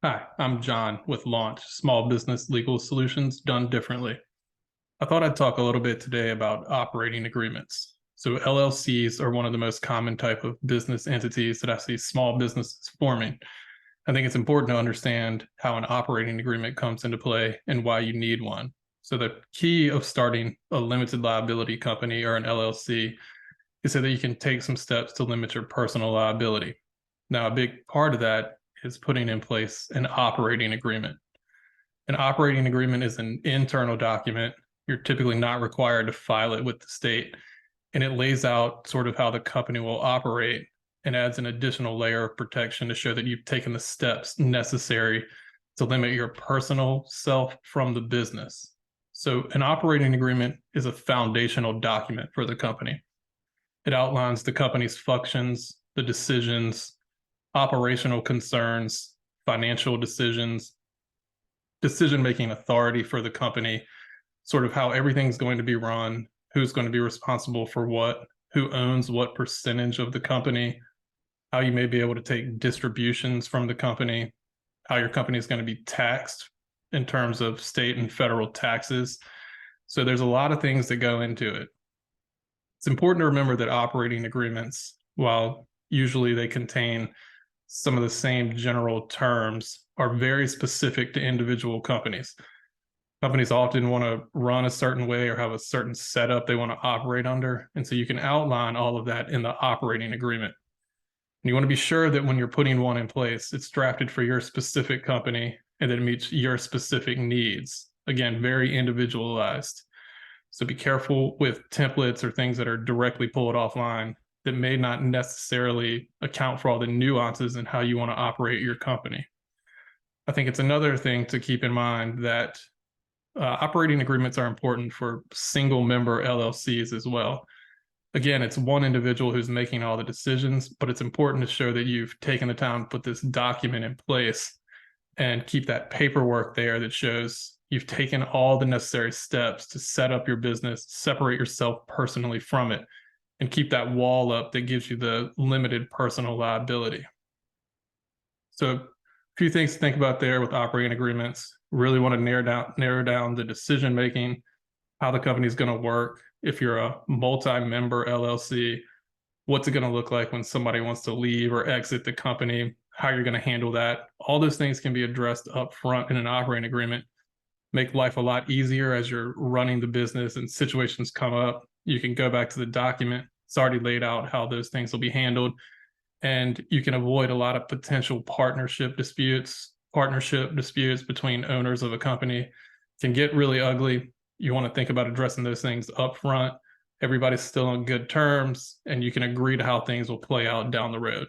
Hi, I'm John with Launch, Small Business Legal Solutions Done Differently. I thought I'd talk a little bit today about operating agreements. So LLCs are one of the most common type of business entities that I see small businesses forming. I think it's important to understand how an operating agreement comes into play and why you need one. So the key of starting a limited liability company or an LLC is so that you can take some steps to limit your personal liability. Now, a big part of that is putting in place an operating agreement. An operating agreement is an internal document. You're typically not required to file it with the state, and it lays out sort of how the company will operate and adds an additional layer of protection to show that you've taken the steps necessary to limit your personal self from the business. So, an operating agreement is a foundational document for the company. It outlines the company's functions, the decisions, operational concerns, financial decisions, decision-making authority for the company, sort of how everything's going to be run, who's going to be responsible for what, who owns what percentage of the company, how you may be able to take distributions from the company, how your company is going to be taxed in terms of state and federal taxes. So there's a lot of things that go into it. It's important to remember that operating agreements, while usually they contain some of the same general terms, are very specific to individual companies. Companies often want to run a certain way or have a certain setup they want to operate under. And so you can outline all of that in the operating agreement. And you want to be sure that when you're putting one in place, it's drafted for your specific company and that it meets your specific needs. Again, very individualized. So be careful with templates or things that are directly pulled offline that may not necessarily account for all the nuances in how you want to operate your company. I think it's another thing to keep in mind that operating agreements are important for single member LLCs as well. Again, it's one individual who's making all the decisions, but it's important to show that you've taken the time to put this document in place and keep that paperwork there that shows you've taken all the necessary steps to set up your business, separate yourself personally from it, and keep that wall up that gives you the limited personal liability. So a few things to think about there with operating agreements. Really want to narrow down the decision making, how the company is going to work. If you're a multi-member LLC, what's it going to look like when somebody wants to leave or exit the company, how you're going to handle that. All those things can be addressed up front in an operating agreement. Make life a lot easier as you're running the business and situations come up. You can go back to the document. It's already laid out how those things will be handled. And you can avoid a lot of potential partnership disputes. Partnership disputes between owners of a company can get really ugly. You want to think about addressing those things up front. Everybody's still on good terms, and you can agree to how things will play out down the road.